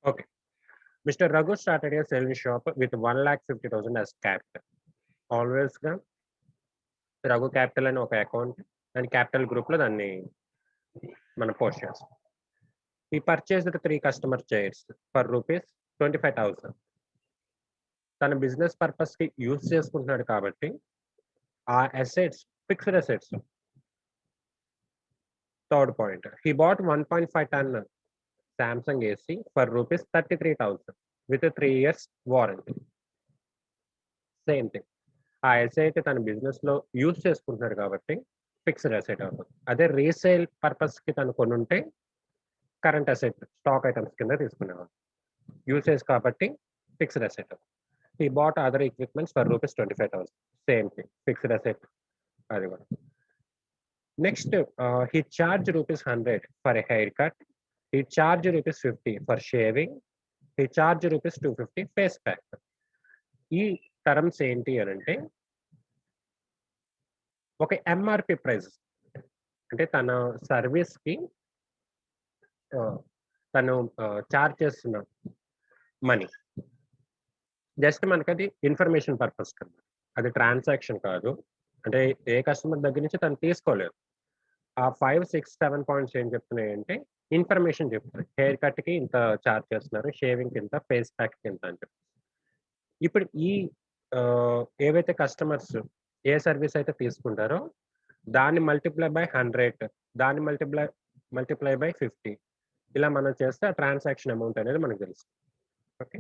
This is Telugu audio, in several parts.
Okay. Mr. Raghu started a selling shop with 1,50,000 as capital. Always గా రఘు క్యాపిటల్ అని ఒక అకౌంట్ అండ్ క్యాపిటల్ గ్రూప్ లో దాన్ని మనం పోస్ట్ చేస్తాం. ఈ పర్చేస్డ్ 3 కస్టమర్ చైర్స్ ఫర్ ₹25,000. తన బిజినెస్ పర్పస్ కి యూజ్ చేసుకుంటున్నాడు కాబట్టి ఆ assets fixed assets. Third point, he bought 1.5 ton Samsung AC for ₹33,000 with a 3 years warranty. Same thing. ఆ అసెట్ తన బిజినెస్ లో యూజ్ చేసుకుంటున్నాడు కాబట్టి ఫిక్స్డ్ అసెట్ అవుతుంది. అదే రీసేల్ పర్పస్ కి తను కొనుంటే కరెంట్ అసెట్ స్టాక్ ఐటమ్స్ కింద తీసుకునేవాడు. యూసేజ్ కాబట్టి fixed asset. He bought other equipments for ₹25,000. Same thing, fixed asset అది కూడా. Next, he charge ₹100 for a hair cut. He charge ₹50 for shaving. He charge ₹250 face pack. ఈ టర్మ్స్ ఏంటి అని అంటే ఒక ఎంఆర్పి ప్రైస్, అంటే తన సర్వీస్ కి తను చార్జ్ చేస్తున్న మనీ జస్ట్ మనకి అది ఇన్ఫర్మేషన్ పర్పస్ కదా, అది ట్రాన్సాక్షన్ కాదు. అంటే ఏ కస్టమర్ దగ్గర నుంచి తను తీసుకోలేదు. ఆ 5, 6, 7 పాయింట్స్ ఏం చెప్తున్నాయి అంటే ఇన్ఫర్మేషన్ చెప్తున్నాయి. హెయిర్ కట్ కి ఇంత చార్జ్ చేస్తున్నారు, షేవింగ్ కి ఇంత, ఫేస్ ప్యాక్ కి ఇంత అని చెప్పి. ఇప్పుడు ఈ ఏవైతే కస్టమర్స్ ఏ సర్వీస్ అయితే తీసుకుంటారో దాన్ని మల్టిప్లై బై 100, దాన్ని మల్టిప్లై బై 50, ఇలా మనం చేస్తే ఆ ట్రాన్సాక్షన్ అమౌంట్ అనేది మనకు తెలుసు. Okay.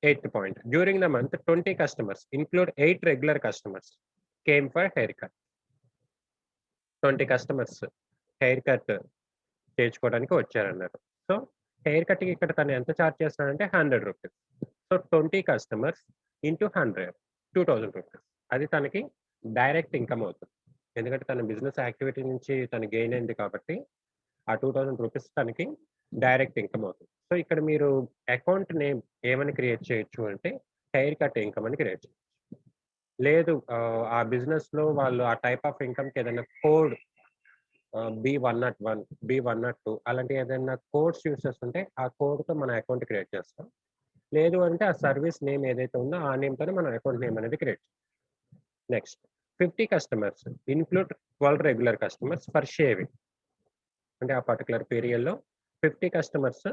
8th point, during the month 20 customers include 8 regular customers came for hair cut. 20 customers hair cut చేయించుకోవడానికి వచ్చారన్నారు. సో హెయిర్ కట్కి ఇక్కడ తను ఎంత ఛార్జ్ చేస్తున్నాడంటే ₹100. So 20 customers into 100, ₹2,000. అది తనకి డైరెక్ట్ ఇన్కమ్ అవుతుంది. ఎందుకంటే తన బిజినెస్ యాక్టివిటీ నుంచి తను గెయిన్ అయింది కాబట్టి ఆ ₹2,000 తనకి డైరెక్ట్ ఇన్కమ్ అవుతుంది. సో ఇక్కడ మీరు అకౌంట్ నేమ్ ఏమని క్రియేట్ చేయొచ్చు అంటే హెయిర్ కట్ ఇన్కమ్ అని క్రియేట్ చేయొచ్చు. లేదు ఆ బిజినెస్ లో వాళ్ళు ఆ టైప్ ఆఫ్ ఇన్కమ్ కి ఏదైనా కోడ్ B101, B102 అలాంటి ఏదైనా కోడ్స్ యూస్ చేస్తుంటే ఆ కోడ్ తో మన అకౌంట్ క్రియేట్ చేస్తాం. లేదు అంటే ఆ సర్వీస్ నేమ్ ఏదైతే ఉందో ఆ నేమ్ తోనే మన అకౌంట్ నేమ్ అనేది create. Next, 50 customers include 12 regular customers for shaving. అంటే ఆ పర్టికులర్ పీరియడ్ లో 50 కస్టమర్స్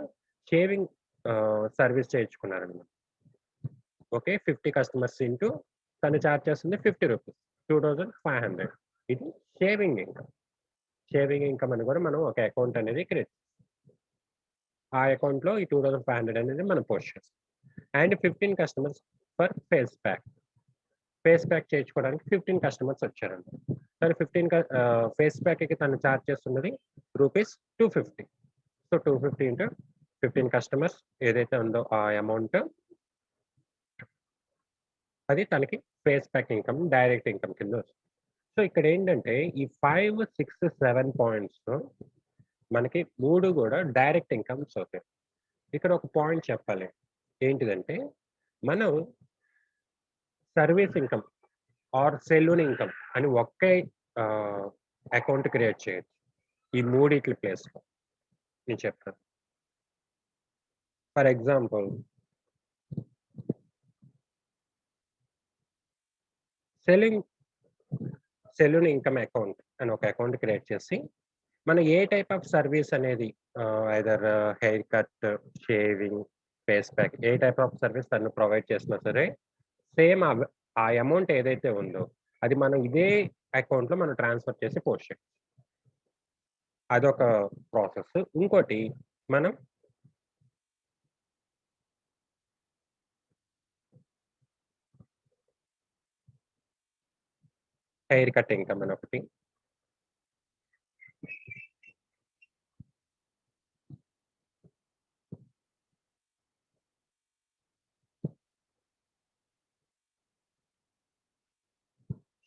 షేవింగ్ సర్వీస్ చేయించుకున్నారనమాట. ఓకే, 50 కస్టమర్స్ ఇంటూ తను చార్జ్ చేస్తుంది ₹50, 2,500. ఇది షేవింగ్ ఇన్కమ్. షేవింగ్ ఇన్కమ్ అని కూడా మనం ఒక అకౌంట్ అనేది క్రియేట్, ఆ అకౌంట్ లో ఈ 2,500 అనేది మనం పోస్ట్ చేస్తాం. And 15 customers for face pack. Face pack చేయించుకోవడానికి 15 కస్టమర్స్ వచ్చారండి. తను 15 ఫేస్ ప్యాక్ కి తను చార్జ్ చేస్తున్నది ₹250. సో 250 ఇంటూ 15 కస్టమర్స్ ఏదైతే ఉందో ఆ అమౌంట్, అది తనకి face pack income, direct income కింద వస్తుంది. సో ఇక్కడ ఏంటంటే ఈ 5, 6, 7 పాయింట్స్ మనకి 3 కూడా డైరెక్ట్ ఇన్కమ్స్ అవుతాయి. ఇక్కడ ఒక పాయింట్ చెప్పాలి, ఏంటిదంటే మనం service income or saloon income అని ఒకే అకౌంట్ క్రియేట్ చేయొచ్చు. ఈ మూడిట్ల ప్లేస్ లో నేను చెప్తాను. For example, saloon income account అని ఒక అకౌంట్ క్రియేట్ చేసి మనం ఏ టైప్ ఆఫ్ సర్వీస్ అనేది either haircut, shaving, face pack, ఏ టైప్ ఆఫ్ సర్వీస్ తను ప్రొవైడ్ చేసినా సరే సేమ్ ఆ అమౌంట్ ఏదైతే ఉందో అది మనం ఇదే అకౌంట్ లో మనం ట్రాన్స్ఫర్ చేసి పోస్ట్ చేయాలి. అదొక ప్రాసెస్. ఇంకోటి, మనం హెయిర్ కట్ ఇన్కమ్ అని ఒకటి,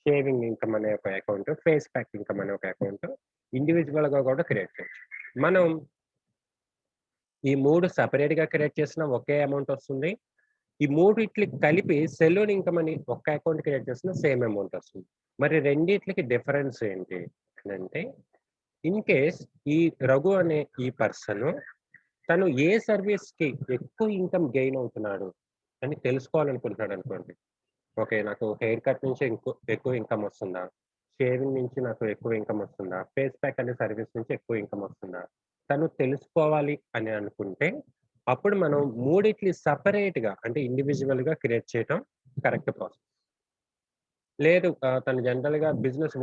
షేవింగ్ ఇన్కమ్ అనే ఒక అకౌంట్, ఫేస్ ప్యాక్ ఇన్కమ్ అనే ఒక అకౌంట్ ఇండివిజువల్ గా కూడా క్రియేట్ చేయొచ్చు. మనం ఈ 3 సెపరేట్ గా క్రియేట్ చేసిన ఒకే అమౌంట్ వస్తుంది. ఈ మూడిట్లకి కలిపి సెలూన్ ఇన్కమ్ అని ఒక అకౌంట్ క్రియేట్ చేసిన సేమ్ అమౌంట్ వస్తుంది. మరి రెండిట్లకి డిఫరెన్స్ ఏంటి అంటే, ఇన్ కేస్ ఈ రఘు అనే ఈ పర్సన్ తను ఏ సర్వీస్‌కి ఎక్కువ ఇన్‌కమ్ గెయిన్ అవుతున్నాడు అని తెలుసుకోవాలనుకుంటున్నాడు అనుకోండి. ఓకే. నాకు హెయిర్ కట్ నుంచి ఎక్కువ ఇన్‌కమ్ వస్తుందా? షేవింగ్ నుంచి నాకు ఎక్కువ ఇన్‌కమ్ వస్తుందా? ఫేస్ ప్యాక్ అనే సర్వీస్ నుంచి ఎక్కువ ఇన్‌కమ్ వస్తుందా? తను తెలుసుకోవాలి అని అనుకుంటే, అప్పుడు మనం మూడిట్లి సెపరేట్‌గా అంటే ఇండివిడ్యువల్‌గా క్రియేట్ చేయటం కరెక్ట్ ప్రాసెస్. లేదు తను జనరల్‌గా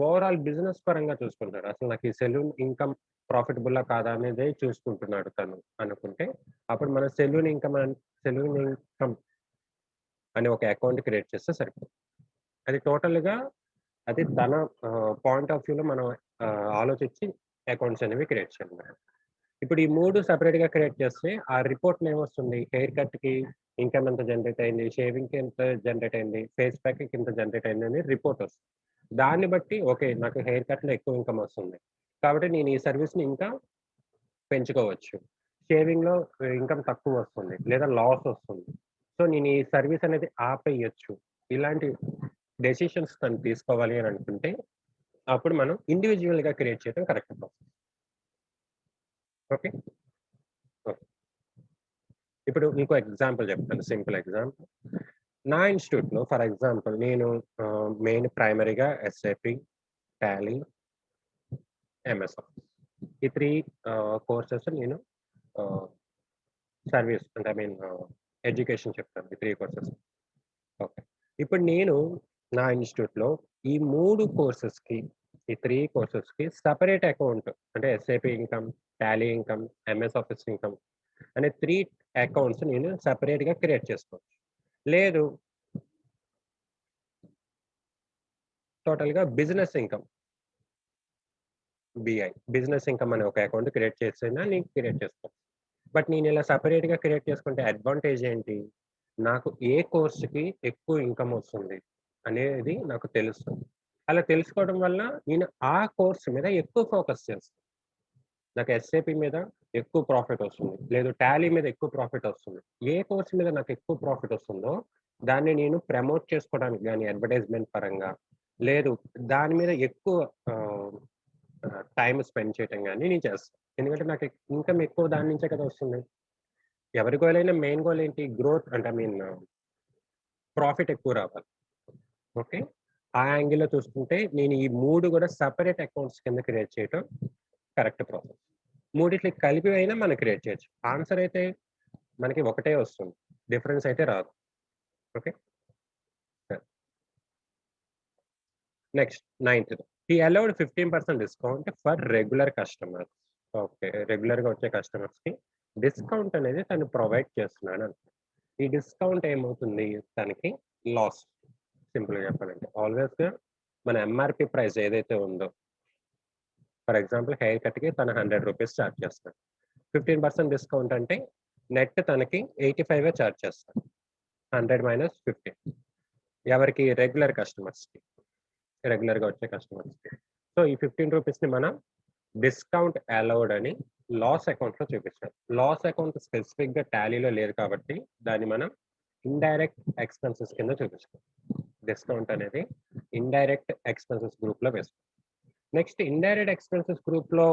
ఓవరాల్ బిజినెస్ పరంగా చూసుకుంటాడు. అసలు నాకు ఈ సెలూన్ ఇన్‌కమ్ ప్రాఫిటబులా కాదా అనేదే చూసుకుంటున్నాడు తను అనుకుంటే, అప్పుడు మనం సెలూన్ ఇన్‌కమ్ అనే ఒక అకౌంట్ క్రియేట్ చేస్తే సరిపోతుంది. అది టోటల్‌గా అది తన పాయింట్ ఆఫ్ వ్యూలో మనం ఆలోచించి అకౌంట్స్ అనేవి క్రియేట్ చేయాలి మేడం. ఇప్పుడు ఈ 3 సెపరేట్‌గా క్రియేట్ చేస్తే ఆ రిపోర్ట్‌లో ఏమొస్తుంది? హెయిర్ కట్‌కి ఇన్‌కమ్ ఎంత జనరేట్ అయింది, షేవింగ్‌కి ఎంత జనరేట్ అయింది, ఫేస్ ప్యాక్‌కి ఇంత జనరేట్ అయింది అని రిపోర్ట్ వస్తుంది. దాన్ని బట్టి ఓకే. నాకు హెయిర్ కట్‌లో ఎక్కువ ఇన్‌కమ్ వస్తుంది. కాబట్టి నేను ఈ సర్విస్‌ని ఇంకా పెంచుకోవచ్చు. షేవింగ్‌లో ఇన్‌కమ్ తక్కువ వస్తుంది. లేదా లాస్ వస్తుంది. సో, నేను ఈ సర్విస్ అనేది ఆపేయొచ్చు. ఇలాంటి డెసిషన్స్ తను తీసుకోవాలి అని అనుకుంటే, అప్పుడు మనం ఇండివిడ్యువల్‌గా క్రియేట్ చేయడం కరెక్ట్ ప్రాసెస్. ఓకే. ఓకే. ఇప్పుడు ఇంకో ఎగ్జాంపుల్ చెప్తాను. Simple example. నా ఇన్‌స్టిట్యూట్‌లో ఫర్ ఎగ్జాంపుల్ నేను మెయిన్ ప్రైమరీగా ఎస్ఏపీ, టాలీ, ఎంఎస్ ఆఫీస్. ఈ 3 కోర్సెస్ నేను ఆహ్, సర్వీస్ అంటే ఎడ్యుకేషన్ చెప్తాను. ఈ 3 కోర్సెస్. ఓకే. ఇప్పుడు నేను నా ఇన్‌స్టిట్యూట్‌లో ఈ 3 కోర్సెస్‌కి, ఈ 3 కోర్సెస్‌కి సెపరేట్ అకౌంట్ అంటే SAP income, Tally income, MS office income అనే 3 అకౌంట్స్ నేను సెపరేట్‌గా క్రియేట్ చేసుకోవచ్చు. లేదు టోటల్‌గా బిజినెస్ ఇన్‌కమ్ బిజినెస్ ఇన్‌కమ్ అనే ఒక అకౌంట్ క్రియేట్ చేసైనా నేను క్రియేట్ చేసుకోవచ్చు. బట్ నేను ఇలా సెపరేట్‌గా క్రియేట్ చేసుకుంటే అడ్వాంటేజ్ ఏంటి? నాకు ఏ కోర్స్‌కి ఎక్కువ ఇన్‌కమ్ వస్తుంది అనేది నాకు తెలుస్తుంది. అలా తెలుసుకోవడం వల్ల నేను ఆ కోర్స్ మీద ఎక్కువ ఫోకస్ చేస్తాను. నాకు ఎస్ఏపీ మీద ఎక్కువ ప్రాఫిట్ వస్తుంది. లేదు టాలీ మీద ఎక్కువ ప్రాఫిట్ వస్తుంది. ఏ కోర్స్ మీద నాకు ఎక్కువ ప్రాఫిట్ వస్తుందో దాన్ని నేను ప్రమోట్ చేసుకోవడానికి గాని అడ్వర్టైజ్‌మెంట్ పరంగా లేదు దాని మీద ఎక్కువ ఆహ్, టైమ్ స్పెండ్ చేయటం గాని నేను చేస్తాను. ఎందుకంటే నాకు ఇన్‌కమ్ ఎక్కువ దాని నుంచే కదా వస్తుంది. ఎవరి గోల్ అయినా మెయిన్ గోల్ ఏంటి? గ్రోత్ అంటే ప్రాఫిట్ ఎక్కువ రావాలి. ఓకే. ఆ యాంగిల్‌లో చూసుకుంటే నేను ఈ 3 గూడా సెపరేట్ అకౌంట్స్ కింద క్రియేట్ చేయటం కరెక్ట్ ప్రాసెస్. మూడిట్లికి కలిపి అయినా మనం క్రియేట్ చేయొచ్చు. ఆన్సర్ అయితే మనకి ఒకటే వస్తుంది. డిఫరెన్స్ అయితే రాదు. ఓకే. సరే. నెక్స్ట్ నైన్త్‌ది. He allowed 15% discount for regular customers. Okay. రెగ్యులర్‌గా వచ్చే కస్టమర్స్‌కి డిస్కౌంట్ అనేది తను ప్రొవైడ్ చేస్తున్నాడని. ఈ డిస్కౌంట్ ఏమవుతుంది తనకి లాస్. సింపుల్‌గా చెప్పాలంటే. ఆల్‌వేస్‌గా మన ఎంఆర్‌పీ ప్రైస్ ఏదైతే ఉందో ఫర్ ఎగ్జాంపుల్ హెయిర్ కట్‌కి తను రూ. 100 చార్జ్ చేస్తాడు. 15% డిస్కౌంట్ అంటే నెట్ తనకి 85 చార్జ్ చేస్తాడు. 100 మైనస్ 15 ఎవరికి రెగ్యులర్ కస్టమర్స్‌కి. రెగ్యులర్‌గా వచ్చే కస్టమర్స్‌కి. సో, ఈ రూ. 15ని మనం డిస్కౌంట్ అలౌడ్ అని లాస్ అకౌంట్‌లో చూపించాలి. లాస్ అకౌంట్ స్పెసిఫిక్‌గా టాలీలో లేదు కాబట్టి దాన్ని మనం ఇండైరెక్ట్ ఎక్స్‌పెన్సెస్ కింద చూపించుకోవాలి. డిస్కౌంట్ అనేది ఇండైరెక్ట్ ఎక్స్‌పెన్సెస్ గ్రూప్‌లో వేసుకోవాలి. నెక్స్ట్ ఇండైరెక్ట్ ఎక్స్‌పెన్సెస్ గ్రూప్‌లో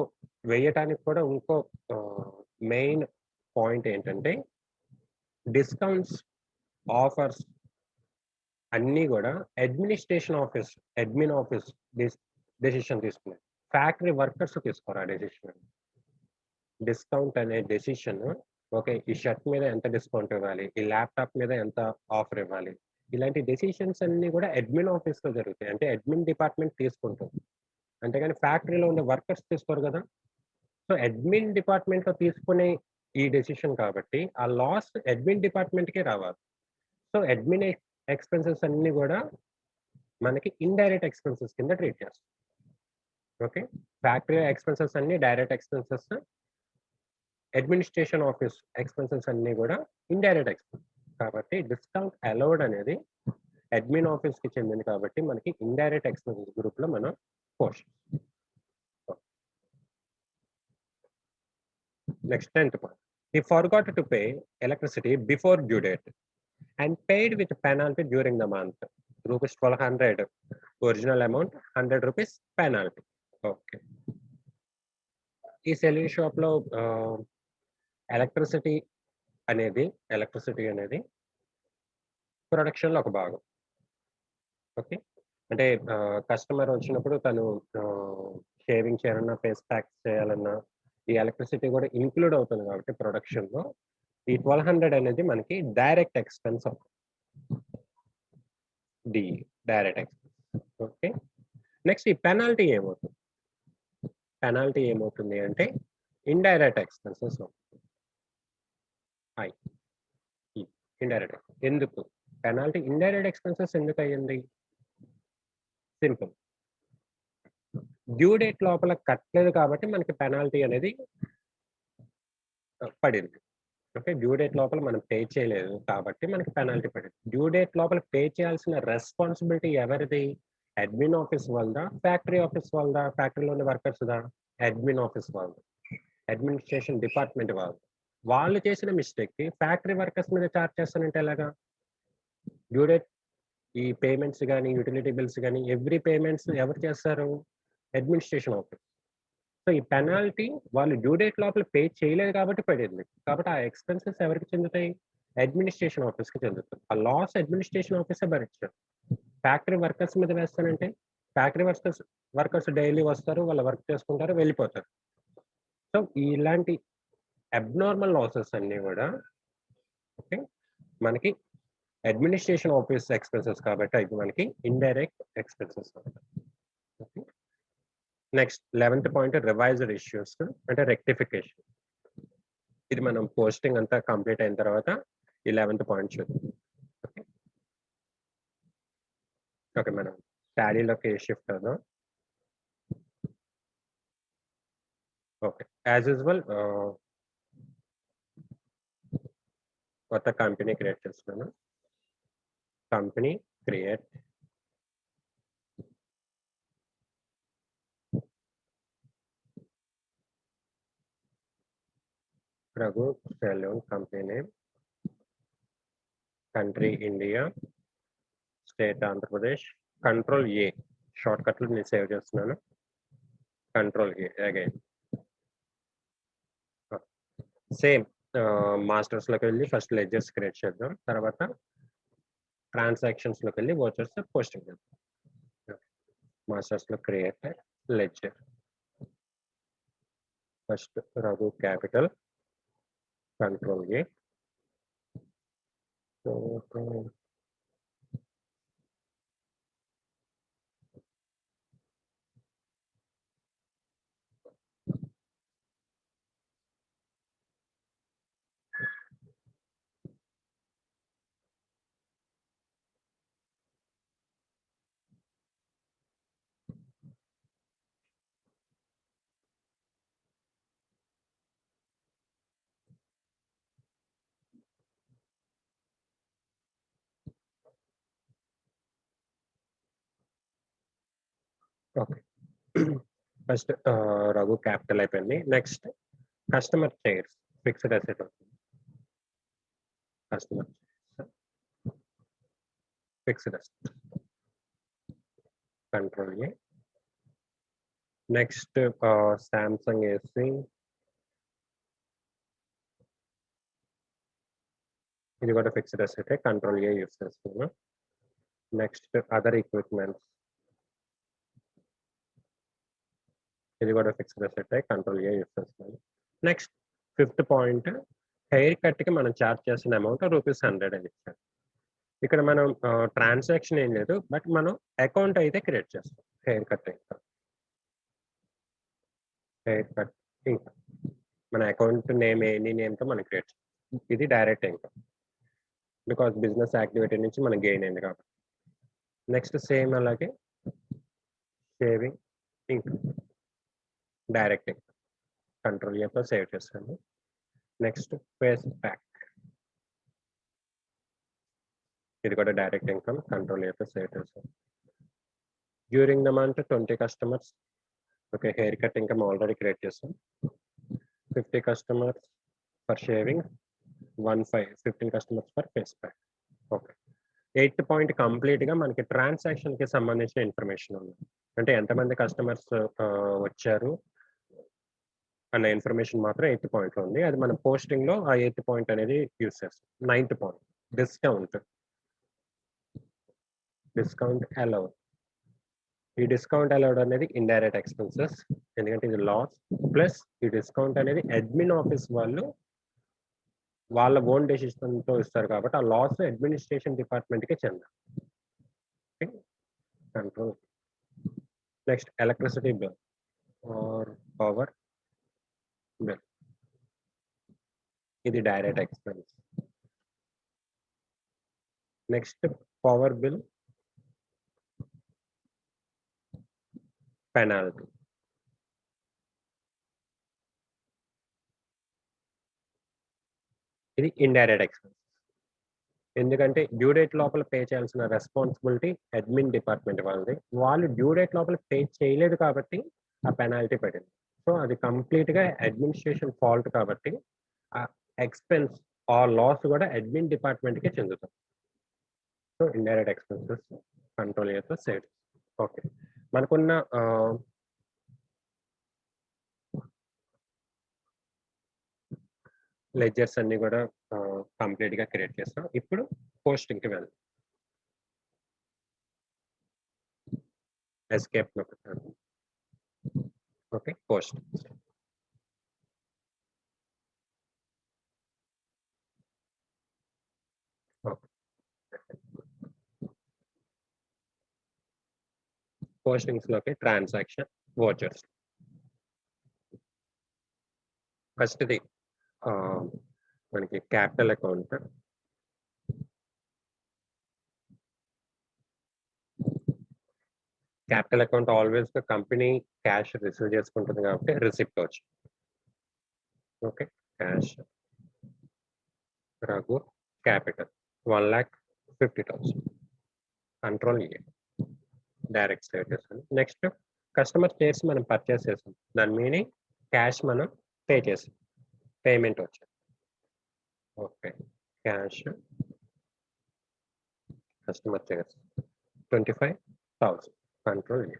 వేయటానికి కూడా ఇంకో ఆహ్, మెయిన్ పాయింట్ ఏంటంటే డిస్కౌంట్స్, ఆఫర్స్ అన్నీ గూడా అడ్మిన్ ఆఫీస్ డిస్ డెసిషన్ తీసుకునేది. ఫ్యాక్టరీ వర్కర్స్ తీసుకోరు ఆ డెసిషన్. డిస్కౌంట్ అనే డెసిషన్ ఓకే. ఈ షర్ట్ మీద ఎంత డిస్కౌంట్ ఇవ్వాలి? ఈ ల్యాప్‌టాప్ మీద ఎంత ఆఫర్ ఇవ్వాలి? ఇలాంటి డెసిషన్స్ అన్నీ గూడా అడ్మిన్ ఆఫీస్‌లో జరుగుతాయి. అంటే అడ్మిన్ డిపార్ట్‌మెంట్ తీసుకుంటుంది. అంతేగాని ఫ్యాక్టరీలో ఉండే వర్కర్స్ తీసుకోరు గదా! సో, అడ్మిన్ డిపార్ట్‌మెంట్‌లో తీసుకునే ఈ డెసిషన్ కాబట్టి, ఆ లాస్ అడ్మిన్ డిపార్ట్‌మెంట్‌కే రావాలి. సో, ఎక్స్‌పెన్సెస్ అన్నీ గూడా మనకి ఇండైరెక్ట్ ఎక్స్‌పెన్సెస్ కింద ట్రీట్ చేస్తాం. ఓకే. ఫ్యాక్టరీ ఎక్స్‌పెన్సెస్ అన్నీ direct expenses. Administration office expenses అన్నీ గూడా ఇండైరెక్ట్ ఎక్స్‌పెన్స్. కాబట్టి డిస్కౌంట్ అలౌడ్ అనేది అడ్మిన్ ఆఫీస్‌కి చెందింది కాబట్టి, మనకి ఇండైరెక్ట్ ఎక్స్‌పెన్సెస్ గ్రూప్‌లో మనం portion. Next 10th point. He forgot to pay electricity before due date and paid with penalty during the month. Rupees 1200 original amount, ₹100 penalty. Okay. ఈ సెలూన్ షాప్‌లో ఆహ్, ఎలక్ట్రిసిటీ అనేది ప్రొడక్షన్‌లో ఒక భాగం. ఓకే. అంటే కస్టమర్ వచ్చినప్పుడు తను షేవింగ్ చేయాలన్నా, ఫేస్ ప్యాక్ చేయాలన్నా, ఈ ఎలక్ట్రిసిటీ కూడా ఇంక్లూడ్ అవుతుంది కాబట్టి ప్రొడక్షన్‌లో ఈ 1200 అనేది మనకి డైరెక్ట్ ఎక్స్‌పెన్స్ అవుతుంది. Direct expense. ఓకే. నెక్స్ట్ ఈ పెనాల్టీ ఏమవుతుంది అంటే ఇండైరెక్ట్ ఎక్స్‌పెన్సెస్ అవుతుంది. ఇండైరెక్ట్ ఎందుకు? పెనాల్టీ ఇండైరెక్ట్ ఎక్స్‌పెన్సెస్ ఎందుకయ్యింది? సింపుల్. డ్యూ డేట్ లోపల కట్టలేదు కాబట్టి మనకి పెనాల్టీ అనేది పడింది. ఓకే. డ్యూ డేట్ లోపల మనం పే చేయలేదు కాబట్టి మనకి పెనాల్టీ పడింది. డ్యూ డేట్ లోపల పే చేయాల్సిన రెస్పాన్సిబిలిటీ ఎవరిది? అడ్మిన్ ఆఫీస్ వాళ్ళదా? ఫ్యాక్టరీ ఆఫీస్ వాళ్ళదా? ఫ్యాక్టరీలో ఉన్న వర్కర్స్‌దా? అడ్మిన్ ఆఫీస్ వాళ్ళది. అడ్మినిస్ట్రేషన్ డిపార్ట్‌మెంట్ వాళ్ళది. వాళ్ళు చేసిన మిస్టేక్‌కి ఫ్యాక్టరీ వర్కర్స్ మీద చార్జ్ చేస్తానంటే ఎలాగా? డ్యూ డేట్ ఈ పేమెంట్స్ గాని, యుటిలిటీ బిల్స్ గాని ఎవ్రీ పేమెంట్స్ ఎవరు చేస్తారు? Administration office. సో, ఈ పెనాల్టీ వాళ్ళు డ్యూ డేట్ లోపల పే చేయలేదు కాబట్టి పడింది. కాబట్టి ఆ ఎక్స్‌పెన్సెస్ ఎవరికి చెందుతాయి? అడ్మినిస్ట్రేషన్ ఆఫీస్‌కి చెందుతుంది. ఆ లాస్ అడ్మినిస్ట్రేషన్ ఆఫీసే భరించాలి. ఫ్యాక్టరీ వర్కర్స్ మీద వేస్తానంటే, ఫ్యాక్టరీ వర్కర్స్ డైలీ వస్తారు. వాళ్ళ వర్క్ చేసుకుంటారు, వెళ్ళిపోతారు. సో, ఇలాంటి అబ్నార్మల్ లాసెస్ అన్నీ గూడా ఓకే. మనకి అడ్మినిస్ట్రేషన్ ఆఫీస్ ఎక్స్‌పెన్సెస్ కాబట్టి అవి మనకి ఇండైరెక్ట్ ఎక్స్‌పెన్సెస్ అవుతాయి. ఓకే. నెక్స్ట్ 11థ్ పాయింట్ రివైజ్డ్ ఇష్యూస్ అంటే రెక్టిఫికేషన్. ఇది మనం పోస్టింగ్ అంతా కంప్లీట్ అయిన తర్వాత ఈ 11థ్ పాయింట్ చూద్దాం. ఓకే. ఓకే. మనం టాలీలోకి షిఫ్ట్ అవుదాం. ఓకే. యాజ్ యూజువల్ కొత్త కంపెనీ క్రియేట్ చేస్తున్నాను. Company create. Raghu salon company name. Country India. State Andhra Pradesh. Control A short కట్లు నేను సేవ్ చేస్తున్నాను. Control A again. సేమ్ మాస్టర్స్‌లోకి వెళ్ళి ఫస్ట్ లెడ్జర్స్ క్రియేట్ చేద్దాం. తర్వాత ట్రాన్సాక్షన్స్‌లోకి వెళ్ళి వోచర్స్ పోస్టింగ్ చేద్దాం. మాస్టర్స్‌లో create ledger. First Raghu capital. Control A. Okay. First Raghu capital అయిపోయింది. Next customer chairs fixed asset అవుతుంది. Customer fixed asset. Control A. Next Samsung AC. ఇది కూడా fixed asset. Control A use చేస్తున్నాను. Next other equipments. ఇది కూడా fixed asset. Control A use చేస్తున్నాను. నెక్స్ట్ 5th పాయింట్ హెయిర్ కట్‌కి మనం చార్జ్ చేసిన అమౌంట్ ₹100 అని ఇచ్చారు. ఇక్కడ మనం ట్రాన్సాక్షన్ ఏం లేదు. బట్ మనం అకౌంట్ అయితే క్రియేట్ చేస్తాం. Hair cut income. Hair cut income. మన అకౌంట్ నేమ్ ఎనీ నేమ్‌తో మనం క్రియేట్ చేస్తాం. ఇది direct income. Because business activity నుంచి మనకు గెయిన్ అయింది కాబట్టి. నెక్స్ట్ సేమ్ అలాగే shaving income. Direct income. Control ఏతో సేవ్ చేస్తాను. Next face pack. ఇది కూడా డైరెక్ట్ ఇన్కమ్. కంట్రోల్ ఏతో సేవ్ చేస్తాను. During the month 20 customers. Okay. Hair cut income already create చేసాం. 50 customers for shaving. 15 customers for face pack. Okay. 8th point కంప్లీట్‌గా మనకి ట్రాన్సాక్షన్‌కి సంబంధించిన ఇన్ఫర్మేషన్ ఉంది. అంటే ఎంతమంది కస్టమర్స్ వచ్చారు. అన్న ఇన్ఫర్మేషన్ మాత్రం 8th పాయింట్‌లో ఉంది. అది మనం పోస్టింగ్‌లో ఆ 8th పాయింట్ అనేది యూజ్ చేస్తాం. 9th point discount. Discount allowed. ఈ డిస్కౌంట్ అలౌడ్ అనేది ఇండైరెక్ట్ ఎక్స్‌పెన్సెస్. ఎందుకంటే ఇది లాస్. ప్లస్ ఈ డిస్కౌంట్ అనేది అడ్మిన్ ఆఫీస్ వాళ్ళు వాళ్ళ ఓన్ డెసిషన్‌తో ఇస్తారు కాబట్టి ఆ లాస్ అడ్మినిస్ట్రేషన్ డిపార్ట్మెంట్‌కే చెందాలి. Okay. Control. Next electricity bill or power bill. ఇది direct expense. Next power bill penalty. ఇది ఇండైరెక్ట్ ఎక్స్‌పెన్స్. ఎందుకంటే డ్యూ డేట్ లోపల పే చేయాల్సిన రెస్పాన్సిబిలిటీ అడ్మిన్ డిపార్ట్మెంట్ వాళ్ళది. వాళ్ళు డ్యూ డేట్ లోపల పే చేయలేదు కాబట్టి ఆ పెనాల్టీ పడింది. సో, అది కంప్లీట్‌గా అడ్మినిస్ట్రేషన్ ఫాల్ట్ కాబట్టి ఆ ఎక్స్‌పెన్స్ ఆ లాస్ కూడా అడ్మిన్ డిపార్ట్మెంట్‌కే చెందుతుంది. సో, ఇండైరెక్ట్ ఎక్స్‌పెన్సెస్ కంట్రోల్ చేస్తే సేవ్. ఓకే. మనకున్న లెడ్జర్స్ అన్నీ కూడా కంప్లీట్‌గా క్రియేట్ చేస్తాం. ఇప్పుడు పోస్టింగ్‌కి వెళ్దాం. ఎస్కేప్ నొక్కుతాను. ఓకే. పోస్టింగ్స్. ఓకే. పోస్టింగ్స్‌లోకి ట్రాన్సాక్షన్ వోచర్స్. ఫస్ట్‌ది మనకి క్యాపిటల్ అకౌంట్. క్యాపిటల్ అకౌంట్ ఆల్వేస్‌గా కంపెనీ క్యాష్ రిసీవ్ చేసుకుంటుంది కాబట్టి రిసిప్ట్ వచ్చింది. Okay. Cash Raghu capital 1,50,000 control A. Direct status. Next customer shares మనం పర్చేస్ చేసాం. దాని మీనింగ్ క్యాష్ మనం పే చేసాం. పేమెంట్ వచ్చింది. Okay. Cash customer shares 25,000 control A.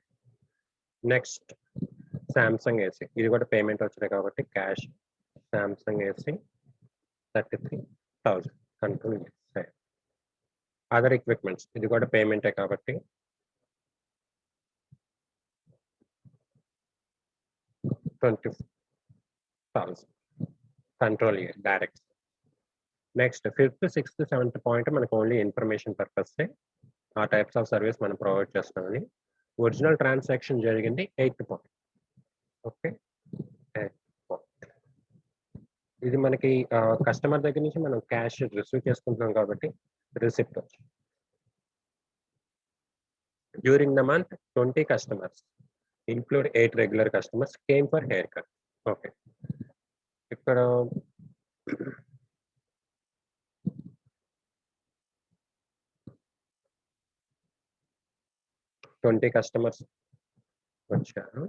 Next Samsung AC. ఇది కూడా పేమెంట్ వచ్చినాయి కాబట్టి cash Samsung AC 33,000 control A. Other equipments ఇది కూడా పేమెంటే కాబట్టి 20,000 control A direct. Next 5th, 6th, 7th point మనకు ఓన్లీ ఇన్ఫర్మేషన్ పర్పసే. ఆ టైప్స్ ఆఫ్ సర్వీస్ మనం ప్రొవైడ్ చేస్తామని. ఒరిజినల్ ట్రాన్సాక్షన్ జరిగింది 8th point. Okay. 8th point. ఇది మనకి కస్టమర్ దగ్గర నుంచి మనం క్యాష్ రిసీవ్ చేసుకుంటున్నాం కాబట్టి రిసిప్ట్ వచ్చింది. During the month 20 customers include 8 regular customers came for haircut. Okay. ఇక్కడ 20 customers వచ్చారు.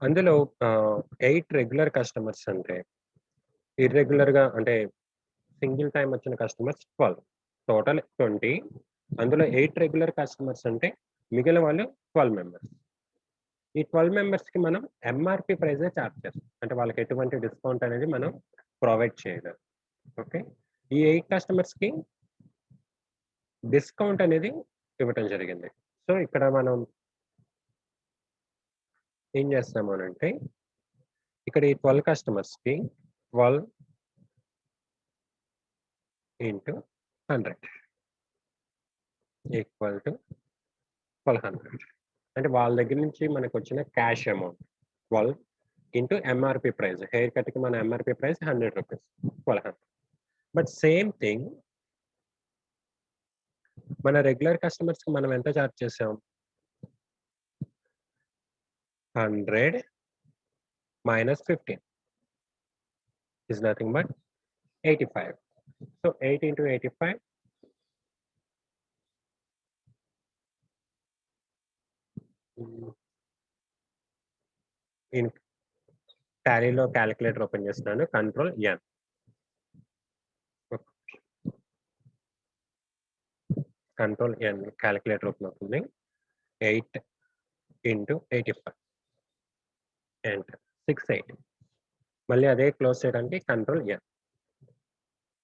అందులో 8 రెగ్యులర్ కస్టమర్స్ అంటే ఇర్రెగ్యులర్‌గా అంటే సింగిల్ టైమ్ వచ్చిన కస్టమర్స్ 12. టోటల్ 20. అందులో 8 రెగ్యులర్ కస్టమర్స్ అంటే మిగిలిన వాళ్ళు 12 మెంబర్స్. ఈ 12 మెంబర్స్‌కి మనం ఎంఆర్‌పీ ప్రైజే చార్జ్ చేస్తాం. అంటే వాళ్ళకి ఎటువంటి డిస్కౌంట్ అనేది మనం ప్రొవైడ్ చేయలేదు. ఓకే. ఈ 8 కస్టమర్స్‌కి డిస్కౌంట్ అనేది ఇవ్వటం జరిగింది. సో, ఇక్కడ మనం ఏం చేస్తాము అనంటే ఇక్కడ ఈ 12 కస్టమర్స్‌కి 12 ఇంటూ 100 ఈక్వల్ టు 1200. అంటే వాళ్ళ దగ్గర నుంచి మనకొచ్చిన cash amount 12 into MRP price. Hair కట్‌కి మన ఎంఆర్‌పీ ప్రైస్ రూ. 100. 1200. బట్ సేమ్ థింగ్ మన రెగ్యులర్ కస్టమర్స్‌కి మనం ఎంత చార్జ్ చేసాం? 100 minus 15 is nothing but 85. So, 8 into 85 in టాలీలో క్యాలిక్యులేటర్ ఓపెన్ చేస్తున్నాను. Control N. Control N calculator open అవుతుంది. 8 ఇంటూ 85 ఎంటర్ 68. మళ్ళీ అదే క్లోజ్ చేయడానికి కంట్రోల్ ఎన్.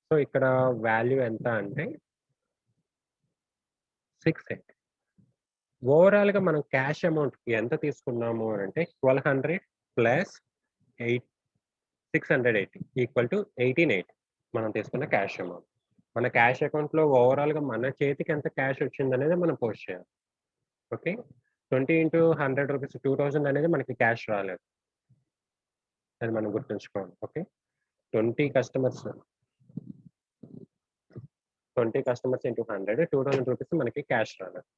సో ఇక్కడ వాల్యూ ఎంత అంటే 68. ఓవరాల్ గా మనం క్యాష్ అమౌంట్ ఎంత తీసుకున్నాము అంటే 1200 ప్లస్ 680 ఈక్వల్ టు 1880 మనం తీసుకున్న క్యాష్ అమౌంట్. మన క్యాష్ అకౌంట్ లో ఓవరాల్ గా మన చేతికి ఎంత క్యాష్ వచ్చింది అనేది మనం పోస్ట్ చేయాలి. ఓకే, 20 ఇంటూ 100 రూపీస్ 2000 అనేది మనకి క్యాష్ రాలేదు, అది మనం గుర్తుంచుకోవాలి. ఓకే, 20 కస్టమర్స్ ఇంటూ 100 2000 రూపీస్ మనకి క్యాష్ రాలేదు.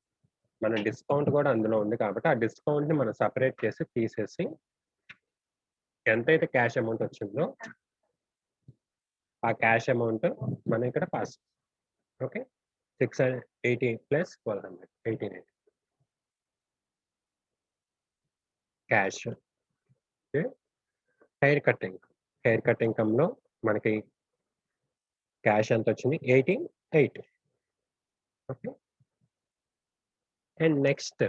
మన డిస్కౌంట్ కూడా అందులో ఉంది కాబట్టి ఆ డిస్కౌంట్ ని మనం సపరేట్ చేసి తీసేసి ఎంతైతే క్యాష్ అమౌంట్ వచ్చిందో ఆ క్యాష్ అమౌంట్ మనం ఇక్కడ pass. Okay, 680 plus 1200 1880 cash. Okay, hair cut income లో మనకి క్యాష్ ఎంత వచ్చింది 1880. ఓకే, అండ్ నెక్స్ట్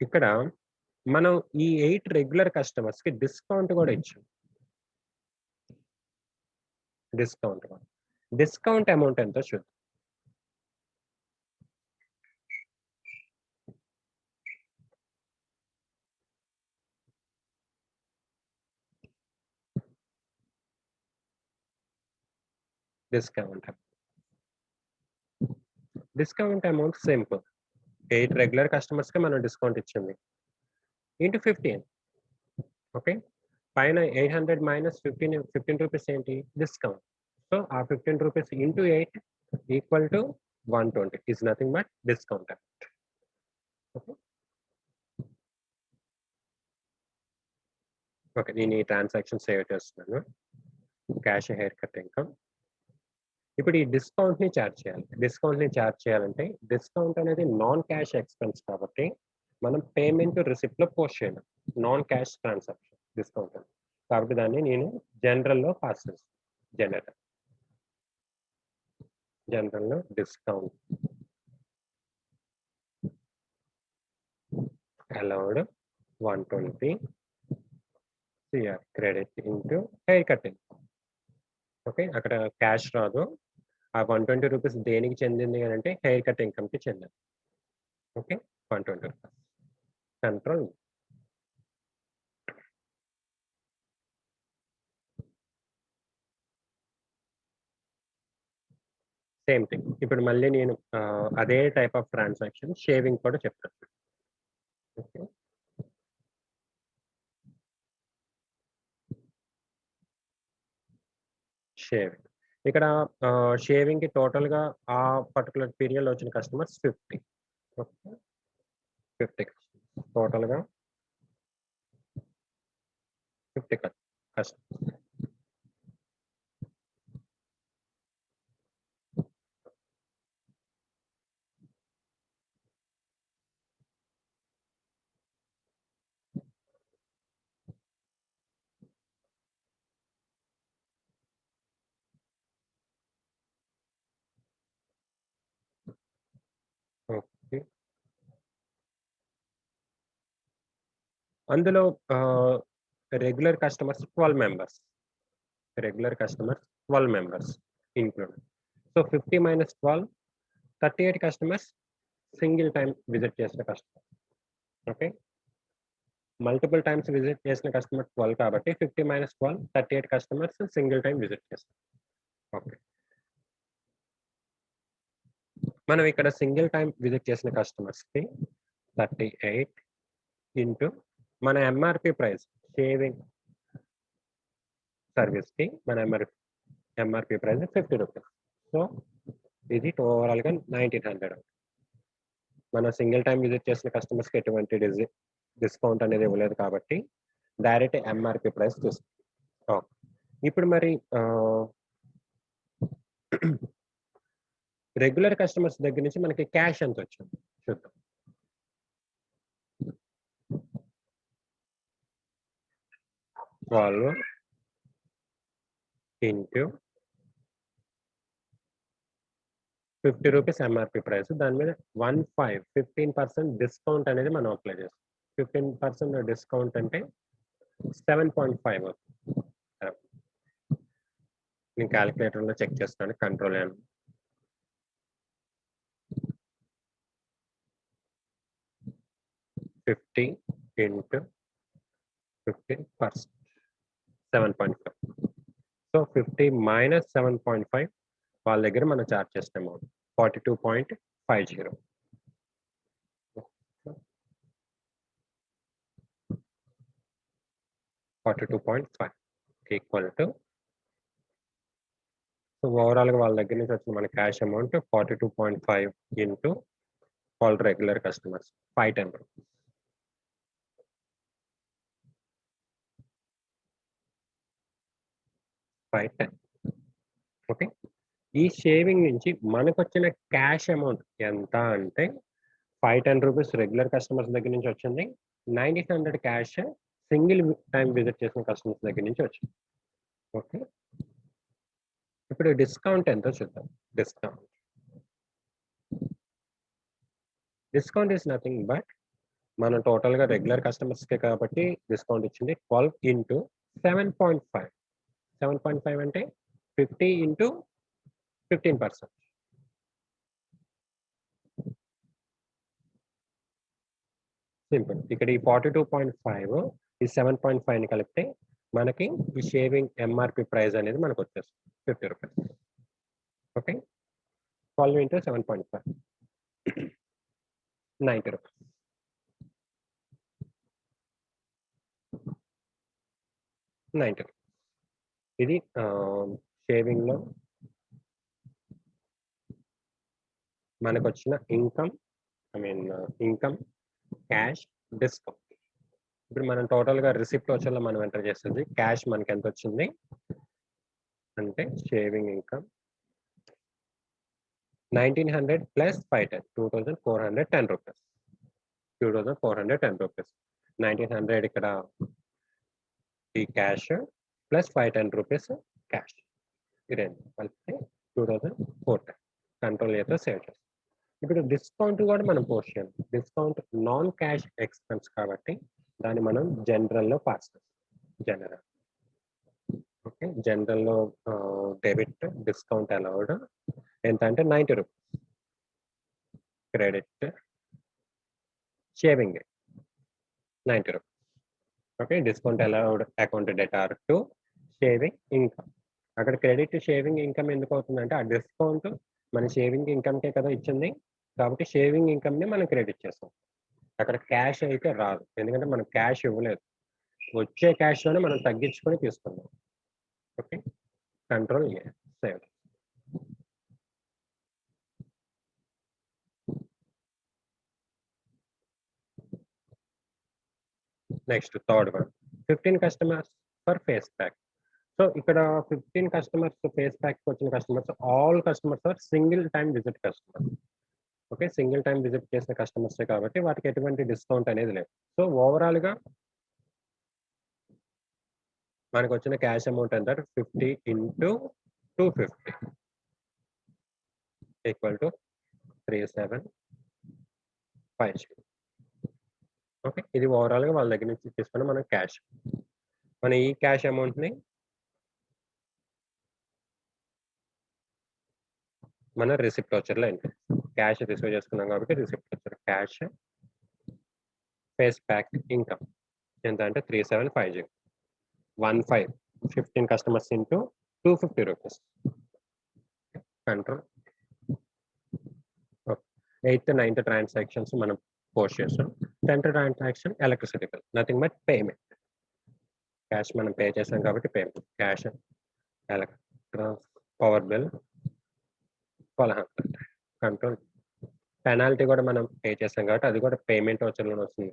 ఇక్కడ మనం ఈ 8 రెగ్యులర్ కస్టమర్స్ కి డిస్కౌంట్ కూడా ఇచ్చాం. డిస్కౌంట్ అమౌంట్ ఎంతో చూద్దాం. Discount amount simple, 8 regular customers కి మనం డిస్కౌంట్ ఇచ్చింది ఇంటూ 15. ఓకే, పైన 800 మైనస్ 15 రూపీస్ ఏంటి డిస్కౌంట్. సో ఆ 15 rupees into 8 equal to 120 is nothing but discount amount. Okay, నేను ఈ ట్రాన్సాక్షన్ సేవ్ చేస్తున్నాను. Cash hair cut income. ఇప్పుడు ఈ డిస్కౌంట్ ని ఛార్జ్ చేయాలంటే డిస్కౌంట్ అనేది నాన్ క్యాష్ ఎక్స్పెన్స్ కాబట్టి మనం పేమెంట్ రిసిప్ట్ లో పోస్ట్ చేయాలి. నాన్ క్యాష్ ట్రాన్సాక్షన్ డిస్కౌంట్ అని కాబట్టి దాన్ని నేను జనరల్లో పాస్ చేస్తాను. జనరల్లో discount allowed 120 CR credit into hair cutting. Okay, అక్కడ క్యాష్ రాదు. ఆ 120 రూపీస్ దేనికి చెందింది అని అంటే హెయిర్ కట్ ఇన్కమ్ కి చెందింది. Okay, 120 rupees. Control same thing. ఇప్పుడు మళ్ళీ నేను అదే టైప్ ఆఫ్ ట్రాన్సాక్షన్ షేవింగ్ కూడా చెప్తాను. Okay, shaving. ఇక్కడ షేవింగ్ కి టోటల్ గా ఆ పర్టికులర్ పీరియడ్ లో వచ్చిన కస్టమర్స్ 50. ఓకే, 50 టోటల్ గా 50 కస్టమర్స్. ఓకే, అందులో regular customers 12 members. Include. So 50 minus 12 38 customers single time visit చేసిన customer. Okay, multiple times visit చేసిన కస్టమర్ 12 కాబట్టి 50 minus 12 38 customers single time visit చేస్తారు. ఓకే, మనం ఇక్కడ సింగిల్ టైం విజిట్ చేసిన కస్టమర్స్ కి 38 ఇంటూ మన ఎంఆర్పి ప్రైస్ షేవింగ్ సర్వీస్ కి మన ఎంఆర్పి ప్రైస్ 50 రూపీస్. సో ఇది ఓవరాల్ గా 1900. మన సింగిల్ టైం విజిట్ చేసిన కస్టమర్స్ కి ఎటువంటి డిస్కౌంట్ అనేది ఇవ్వలేదు కాబట్టి డైరెక్ట్ ఎంఆర్పి ప్రైస్ తీసుకుంటాం. ఇప్పుడు మరి రెగ్యులర్ కస్టమర్స్ దగ్గర నుంచి మనకి క్యాష్ ఎంత వచ్చింది చూద్దాం. 12 into 50 రూపీస్ ఎంఆర్పి ప్రైస్. దాని మీద 15% డిస్కౌంట్ అనేది మనం అప్లై చేస్తాం. 15% డిస్కౌంట్ అంటే 7.5 అవుతుంది. నేను క్యాలిక్యులేటర్లో చెక్ చేస్తాను. Control N. 50 into 15%, 7.5. So 50 minus 7.5 వాళ్ళ దగ్గర మనం చార్జ్ చేసిన అమౌంట్ 42.50. 42.5 ఈక్వల్ టు, సో ఓవరాల్గా వాళ్ళ దగ్గర నుంచి వచ్చిన మన cash amount 42.5 into all regular customers 510 rupees. 510. Okay, ఈ షేవింగ్ నుంచి మనకు వచ్చిన క్యాష్ అమౌంట్ ఎంత అంటే 510 రూపీస్ రెగ్యులర్ కస్టమర్స్ దగ్గర నుంచి వచ్చింది, 1900 క్యాష్ సింగిల్ టైం విజిట్ చేసిన కస్టమర్స్ దగ్గర నుంచి వచ్చింది. ఓకే, ఇప్పుడు డిస్కౌంట్ ఎంతో చూద్దాం. డిస్కౌంట్ ఈస్ నథింగ్ బట్ మనం టోటల్గా రెగ్యులర్ కస్టమర్స్కే కాబట్టి డిస్కౌంట్ ఇచ్చింది 12 into 7.5. 7.5 అంటే 50 into 15%. సింపుల్. ఇక్కడ ఈ 42.5 ఈ 7.5ని కలిపితే మనకి ఈ షేవింగ్ ఎంఆర్పి ప్రైస్ అనేది మనకు వచ్చేస్తుంది 50 రూపీస్. Okay, 12 into 7.5 90 rupees. ఇది షేవింగ్లో మనకు వచ్చిన ఇన్కమ్ క్యాష్ డిస్కౌంట్. ఇప్పుడు మనం టోటల్గా రిసిప్ట్ వచ్చేలా మనం ఎంటర్ చేస్తుంది క్యాష్ మనకి ఎంత వచ్చింది అంటే shaving income 1900 plus 510, 2410 rupees. 2410 rupees. 1900 ఇక్కడ ఈ క్యాష్ ప్లస్ 510 రూపీస్ క్యాష్, ఈ రెండు కలిపితే 2410. కంట్రోల్ అయితే సేవ్ చేస్తాం. ఇప్పుడు డిస్కౌంట్ కూడా మనం పోస్ట్ చేయాలి. డిస్కౌంట్ నాన్ క్యాష్ ఎక్స్పెన్స్ కాబట్టి దాన్ని మనం జనరల్లో పాస్ చేస్తాం. జనరల్. ఓకే, జనరల్లో డెబిట్ డిస్కౌంట్ అలౌడ్ ఎంత అంటే 90 rupees. Credit shaving 90 rupees. Okay, discount allowed account debtor to shaving income. అక్కడ క్రెడిట్ షేవింగ్ ఇన్కమ్ ఎందుకు అవుతుందంటే ఆ డిస్కౌంట్ మన షేవింగ్ ఇన్కమ్కే కదా ఇచ్చింది, కాబట్టి షేవింగ్ ఇన్కమ్ని మనం క్రెడిట్ చేస్తాం. అక్కడ క్యాష్ అయితే రాదు, ఎందుకంటే మనం క్యాష్ ఇవ్వలేదు. వచ్చే క్యాష్లోనే మనం తగ్గించుకొని తీసుకున్నాం. Okay, control save. Next third one, 15 customers for face pack. So ఇక్కడ 15 కస్టమర్స్ ఫేస్ ప్యాక్ వచ్చిన customers, all customers are single time visit customers. Okay, single time visit చేసిన కస్టమర్సే కాబట్టి వాటికి ఎటువంటి డిస్కౌంట్ అనేది లేదు. సో ఓవరాల్గా మనకు వచ్చిన క్యాష్ అమౌంట్ ఎంత 50 into 250 ఈక్వల్ టు 3750. ఓకే, ఇది ఓవరాల్గా వాళ్ళ దగ్గర నుంచి తీసుకున్న మనం క్యాష్. మనం ఈ క్యాష్ అమౌంట్ని మన రిసిప్ట్ వచ్చర్లో ఎంట్రీ. క్యాష్ రిసీవ్ చేసుకున్నాం కాబట్టి రిసిప్ట్ వచ్చారు. క్యాష్ ఫేస్ ప్యాక్ ఇన్కమ్ ఎంత అంటే 3750. 15 customers into 250 rupees. Control. 8th 9th transactions మనం పోస్ట్ చేస్తాం. 10th transaction electricity bill, nothing but payment. Cash మనం పే చేసాం కాబట్టి payment. Cash power bill 1200. Control. Penalty కూడా మనం పే చేసాం కాబట్టి అది కూడా పేమెంట్ వచ్చేలో వస్తుంది.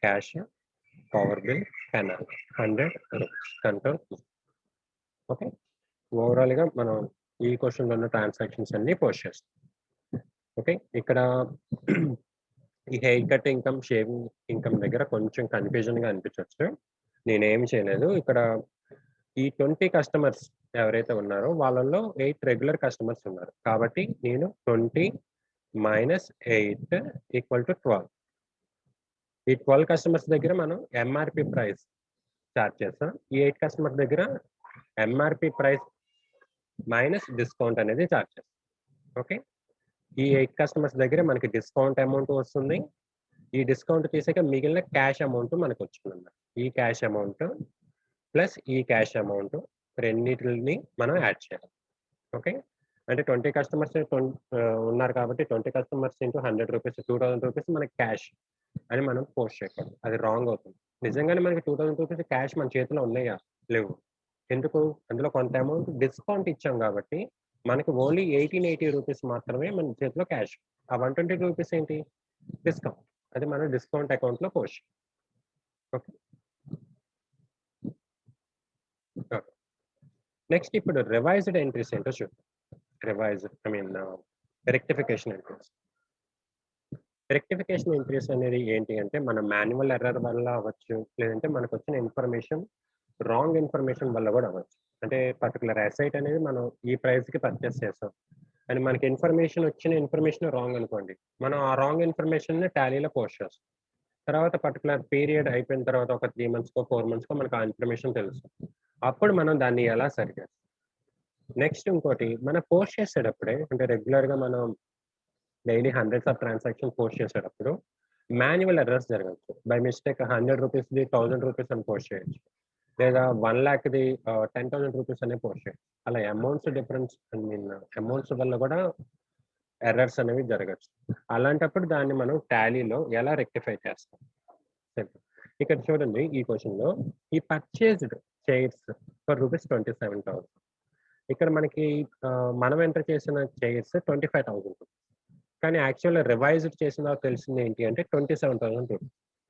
Cash power bill penalty 100 rupees. Control. Okay, ఓవరాల్గా మనం ఈ క్వశ్చన్లో ఉన్న ట్రాన్సాక్షన్స్ అన్ని పోస్ట్ చేస్తాం. ఓకే, ఇక్కడ ఈ hair cut income shaving income దగ్గర కొంచెం కన్ఫ్యూజన్గా అనిపించవచ్చు. నేనేం చేయలేదు. ఇక్కడ ఈ 20 కస్టమర్స్ ఎవరైతే ఉన్నారో వాళ్ళలో 8 రెగ్యులర్ కస్టమర్స్ ఉన్నారు. కాబట్టి నేను 20 మైనస్ 8 ఈక్వల్ టు 12. ఈ 12 కస్టమర్స్ దగ్గర మనం ఎంఆర్‌పీ ప్రైస్ చార్జ్ చేస్తాం. ఈ 8 కస్టమర్స్ దగ్గర ఎంఆర్‌పీ ప్రైస్ మైనస్ డిస్కౌంట్ అనేది చార్జ్ చేస్తాం. ఓకే. ఈ 8 కస్టమర్స్ దగ్గర మనకి డిస్కౌంట్ అమౌంట్ వస్తుంది. ఈ డిస్కౌంట్ తీసాక మిగిలిన క్యాష్ అమౌంట్ మనకొచ్చిందన్నమాట. ఈ క్యాష్ అమౌంట్ ప్లస్ ఈ క్యాష్ అమౌంట్ రెండిటిని మనం యాడ్ చేయాలి. ఓకే. అంటే 20 కస్టమర్స్ ఉన్నారు కాబట్టి 20 కస్టమర్స్ ఇంటూ ₹100 ₹2000 మనకి క్యాష్ అని మనం పోస్ట్ చేయకూడదు. అది రాంగ్ అవుతుంది. నిజంగానే మనకి ₹2000 క్యాష్ మన చేతిలో ఉన్నాయా? లేవు. ఎందుకు? అందులో కొంత అమౌంట్ డిస్కౌంట్ ఇచ్చాం కాబట్టి మనకి ఓన్లీ ₹1880 మాత్రమే మన చేతిలో క్యాష్. ఆ ₹120 ఏంటి? డిస్కౌంట్. అది మనం డిస్కౌంట్ అకౌంట్‌లో పోస్ట్ చేయాలి. ఓకే. ఓకే. నెక్స్ట్ ఇప్పుడు రివైజ్డ్ ఎంట్రీస్ ఏంటో చూద్దాం. Rectification entries. రెక్టిఫికేషన్ ఎంట్రీస్ అనేది ఏంటి అంటే మన మాన్యువల్ ఎర్రర్ వల్ల అవ్వచ్చు. లేదంటే మనకొచ్చిన ఇన్ఫర్మేషన్ రాంగ్ ఇన్ఫర్మేషన్ వల్ల కూడా అవ్వచ్చు. అంటే పర్టిక్యులర్ అసెట్ అనేది మనం ఈ ప్రైస్‌కి పర్చేస్ చేసాం. అని మనకి వచ్చిన ఇన్ఫర్మేషన్ రాంగ్ అనుకోండి. మనం ఆ రాంగ్ ఇన్ఫర్మేషన్‌ని టాలీలో పోస్ట్ చేస్తాం. తర్వాత పర్టిక్యులర్ పీరియడ్ అయిపోయిన తర్వాత ఒక 3 మంత్స్‌కో, 4 మంత్స్‌కో మనకు ఆ ఇన్ఫర్మేషన్ తెలుసు. అప్పుడు మనం దాన్ని ఎలా సరిచేస్తాం. నెక్స్ట్ ఇంకోటి మనం పోస్ట్ చేసేటప్పుడే అంటే రెగ్యులర్‌గా మనం daily hundreds of transaction post చేసేటప్పుడు మాన్యువల్ ఎర్రర్స్ జరగచ్చు. బై మిస్టేక్ ₹100ది ₹1000 అని పోస్ట్ చేయొచ్చు. లేదా 1,00,000ది ₹10,000 అనే పోస్ట్ చేయొచ్చు. అలా అమౌంట్స్ డిఫరెన్స్ అమౌంట్స్ వల్ల కూడా ఎర్రర్స్ అనేవి జరగచ్చు. అలాంటప్పుడు దాన్ని మనం టాలీలో ఎలా రెక్టిఫై చేస్తాం? సింపుల్. ఇక్కడ చూడండి ఈ క్వెషన్‌లో ఈ పర్చేజ్డ్ చైర్స్ ఫర్ ₹27,000. ఇక్కడ మనకి మనం ఎంటర్ చేసిన చైర్స్ 25,000. కానీ యాక్చువల్‌గా రివైజ్డ్ చేసిన తర్వాత తెలిసింది ఏంటి అంటే ₹27,000.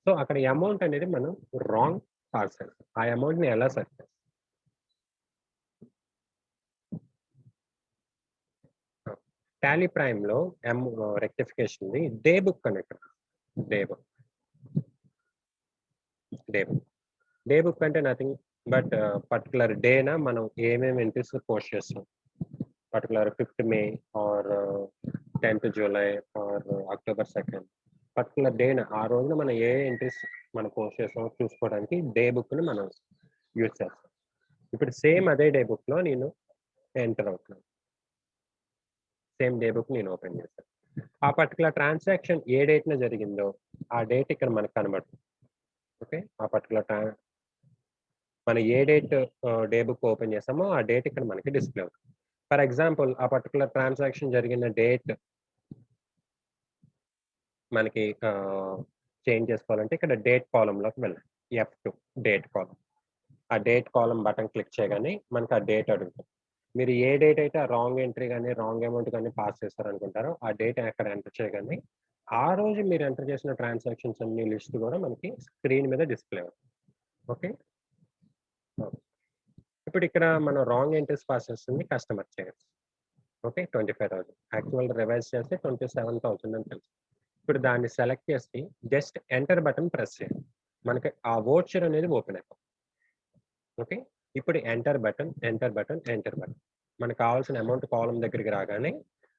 సో, అక్కడ అమౌంట్ అనేది మనం రాంగ్ పాస్ చేసాం. ఆ అమౌంట్‌ని ఎలా సరిచేస్తాం? టాలీ ప్రైమ్‌లో రెక్టిఫికేషన్‌ది డే బుక్ అని ఇక్కడ. Day book. Day book. Day book అంటే నథింగ్ బట్ పర్టిక్యులర్ డేన మనం ఏమేమి ఎంట్రీస్ పోస్ట్ చేస్తాం. Particular 5th May or 10th July or October 2nd particular డేన ఆ రోజున మనం ఏ ఎంట్రీస్ మనం పోస్ట్ చేస్తామో చూసుకోవడానికి డే బుక్‌ని మనం యూజ్ చేస్తాం. ఇప్పుడు సేమ్ అదే డే బుక్‌లో నేను ఎంటర్ అవుతున్నాను. సేమ్ డే బుక్ నేను ఓపెన్ చేశాను. ఆ పర్టిక్యులర్ ట్రాన్సాక్షన్ ఏ డేట్‌న జరిగిందో ఆ డేట్ ఇక్కడ మనకు కనబడుతుంది. ఓకే. ఆ పర్టిక్యులర్ మనం ఏ డేట్ డే బుక్ ఓపెన్ చేసామో ఆ డేట్ ఇక్కడ మనకి డిస్‌ప్లే అవుతుంది. ఫర్ ఎగ్జాంపుల్ ఆ పర్టిక్యులర్ ట్రాన్సాక్షన్ జరిగిన డేట్ మనకి చేంజ్ చేసుకోవాలంటే ఇక్కడ డేట్ కాలమ్‌లోకి వెళ్ళండి. F2 date column. ఆ డేట్ కాలమ్ బటన్ క్లిక్ చేయగానే మనకు ఆ డేట్ అడుగుతుంది. మీరు ఏ డేట్ అయితే ఆ రాంగ్ ఎంట్రీ గాని, రాంగ్ అమౌంట్ గాని పాస్ చేశారనుకుంటారో ఆ డేట్ అక్కడ ఎంటర్ చేయగానే ఆ రోజు మీరు ఎంటర్ చేసిన ట్రాన్సాక్షన్స్ అన్ని లిస్ట్ కూడా మనకి స్క్రీన్ మీద డిస్‌ప్లే అవుతుంది. ఓకే. ఇప్పుడు ఇక్కడ మనం రాంగ్ ఎంట్రీస్ పాస్ చేస్తుంది customer chairs. Okay. 25,000 actual revise చేస్తే 27,000 అని తెలుసు. ఇప్పుడు దాన్ని సెలెక్ట్ చేసి జస్ట్ ఎంటర్ బటన్ ప్రెస్ చేయండి. మనకి ఆ వోచర్ అనేది ఓపెన్ అయిపోతుంది. ఓకే. ఇప్పుడు enter button, enter button, enter button. మనకు కావాల్సిన అమౌంట్ కాలమ్ దగ్గరికి రాగానే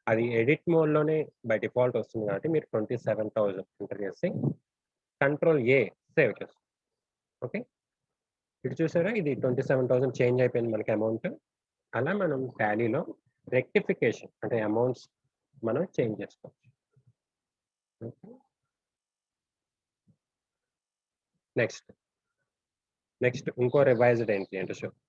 అది ఎడిట్ మోడ్‌లోనే బై డిఫాల్ట్ వస్తుంది కాబట్టి మీరు 27,000 ఎంటర్ చేసి కంట్రోల్ ఏ సేవ్ చేస్తాం. ఓకే. ఇటు చూసారా ఇది 27,000 చేంజ్ అయిపోయింది మనకి అమౌంట్. అలా మనం టాలీలో రెక్టిఫికేషన్ అంటే అమౌంట్స్ మనం చేంజ్ చేసుకోవచ్చు. ఓకే. నెక్స్ట్, నెక్స్ట్ ఇంకో రివైజ్డ్ ఎంట్రీ ఏంటో చూద్దాం.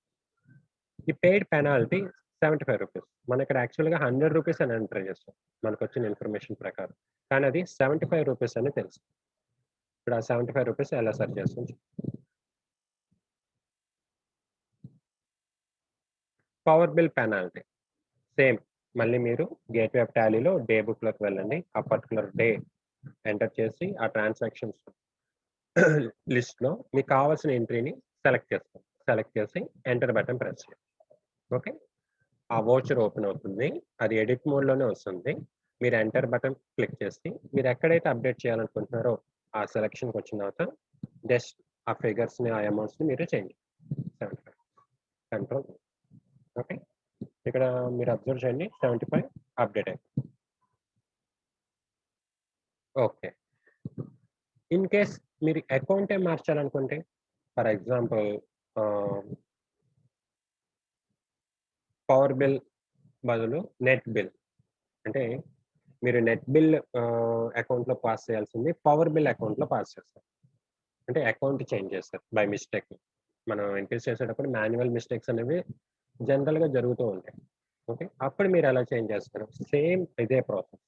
ఈ పెయిడ్ పెనాల్టీ ₹75. మనం ఇక్కడ యాక్చువల్‌గా ₹100 అని ఎంటర్ చేస్తాం. మనకొచ్చిన ఇన్ఫర్మేషన్ ప్రకారం. కానీ అది ₹75 అని తెలుసు. ఇప్పుడు ఆ ₹75 ఎలా సరి చేస్తాం పవర్ బిల్ పెనాల్టీ. సేమ్ మళ్ళీ మీరు గేట్‌వే ఆఫ్ టాలీలో డే బుక్‌లోకి వెళ్ళండి. ఆ పర్టిక్యులర్ డే ఎంటర్ చేసి ఆ ట్రాన్సాక్షన్స్ లిస్ట్‌లో మీకు కావాల్సిన ఎంట్రీని సెలెక్ట్ చేస్తాం. సెలెక్ట్ చేసి ఎంటర్ బటన్ ప్రెస్ చేయండి. ఓకే. ఆ వోచర్ ఓపెన్ అవుతుంది. అది ఎడిట్ మోడ్‌లోనే వస్తుంది. మీరు ఎంటర్ బటన్ క్లిక్ చేసి మీరు ఎక్కడైతే అప్డేట్ చేయాలనుకుంటున్నారో ఆ సెలక్షన్‌కొచ్చిన తర్వాత జస్ట్ ఆ ఫిగర్స్ని ఆ అమౌంట్స్ని మీరు చేంజ్ 75 కంట్రోల్. ఓకే, ఇక్కడ మీరు అబ్జర్వ్ చేయండి 75 అప్డేట్ అయింది. ఓకే, ఇన్ కేస్ మీరు అకౌంటే మార్చాలనుకుంటే ఫర్ ఎగ్జాంపుల్ పవర్ బిల్ బదులు నెట్ బిల్, అంటే మీరు నెట్ బిల్ అకౌంట్లో పాస్ చేయాల్సింది పవర్ బిల్ అకౌంట్లో పాస్ చేస్తారు. అంటే అకౌంట్ చేంజ్ చేస్తారు బై మిస్టేక్. మనం ఎంట్రీస్ చేసేటప్పుడు మాన్యువల్ మిస్టేక్స్ అనేవి జనరల్గా జరుగుతూ ఉంటాయి. ఓకే, అప్పుడు మీరు ఎలా చేంజ్ చేస్తారు? సేమ్ ఇదే ప్రాసెస్.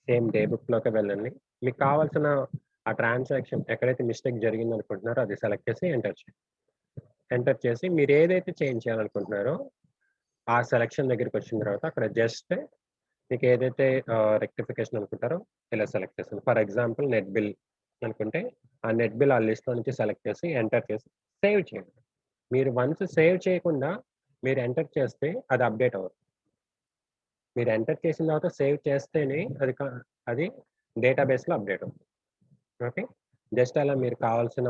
సేమ్ డే బుక్లోకి వెళ్ళండి, మీకు కావాల్సిన ఆ ట్రాన్సాక్షన్ ఎక్కడైతే మిస్టేక్ జరిగింది అనుకుంటున్నారో అది సెలెక్ట్ చేసి ఎంటర్ చేయండి. ఎంటర్ చేసి మీరు ఏదైతే చేంజ్ చేయాలనుకుంటున్నారో ఆ సెలక్షన్ దగ్గరికి వచ్చిన తర్వాత అక్కడ జస్ట్ మీకు ఏదైతే రెక్టిఫికేషన్ అనుకుంటారో ఇలా సెలెక్ట్ చేస్తుంది. ఫర్ ఎగ్జాంపుల్ నెట్ బిల్ అనుకుంటే ఆ నెట్ బిల్ ఆ లిస్ట్లో నుంచి సెలెక్ట్ చేసి ఎంటర్ చేసి సేవ్ చేయండి. మీరు వన్స్ సేవ్ చేయకుండా మీరు ఎంటర్ చేస్తే అది అప్డేట్ అవ్వదు. మీరు ఎంటర్ చేసిన తర్వాత సేవ్ చేస్తేనే అది డేటాబేస్లో అప్డేట్ అవుతుంది. ఓకే, జస్ట్ అలా మీరు కావాల్సిన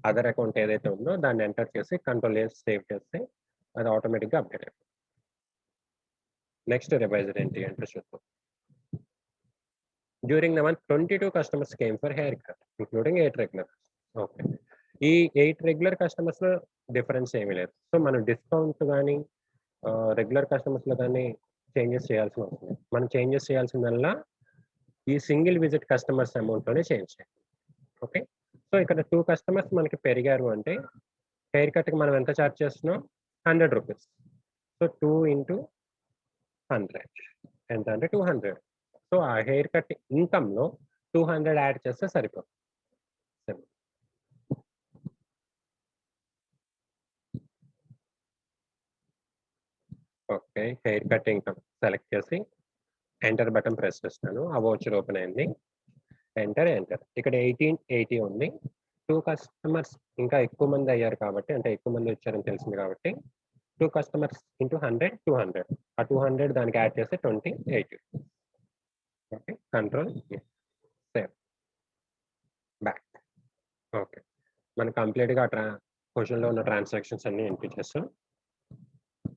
అదర్ అకౌంట్ ఏదైతే ఉందో దాన్ని ఎంటర్ చేసి కంట్రోల్ చేసి సేవ్ చేస్తే అది ఆటోమేటిక్గా అప్డేట్ అయిపోతుంది. నెక్స్ట్ రివైజర్ ఏంటి అంటే చూద్దాం. During the month 22 customers came for haircut, including 8 regular. Okay, ఈ 8 రెగ్యులర్ కస్టమర్స్లో డిఫరెన్స్ ఏమీ లేదు. సో మనం డిస్కౌంట్ కానీ రెగ్యులర్ కస్టమర్స్లో కానీ చేంజెస్ చేయాల్సిన అవసరం లేదు. మనం చేంజెస్ చేయాల్సిందల్లా ఈ సింగిల్ విజిట్ కస్టమర్స్ అమౌంట్లోనే చేంజ్ చేయాలి. ఓకే, సో ఇక్కడ 2 customers మనకి పెరిగారు అంటే హెయిర్ కట్కి మనం ఎంత ఛార్జ్ చేస్తున్నాం? 100 రూపీస్. సో 2 into 100 ఎంత అంటే 200. సో ఆ హెయిర్ కట్ ఇన్కమ్లో 200 యాడ్ చేస్తే సరిపోతుంది. Okay, hair cut income select చేసి ఎంటర్ బటన్ ప్రెస్ చేస్తాను. ఆ వోచర్ ఓపెన్ అయింది. ఎంటర్ ఇక్కడ 1880 ఉంది. 2 customers ఇంకా ఎక్కువ మంది అయ్యారు కాబట్టి, అంటే ఎక్కువ మంది వచ్చారని తెలిసింది కాబట్టి 2 customers into 100 200. ఆ 200 దానికి యాడ్ చేస్తే 2080. Okay, control save back. Okay, మనం కంప్లీట్గా క్వశ్చన్లో ఉన్న ట్రాన్సాక్షన్స్ అన్ని ఎంట్రీ చేస్తాం.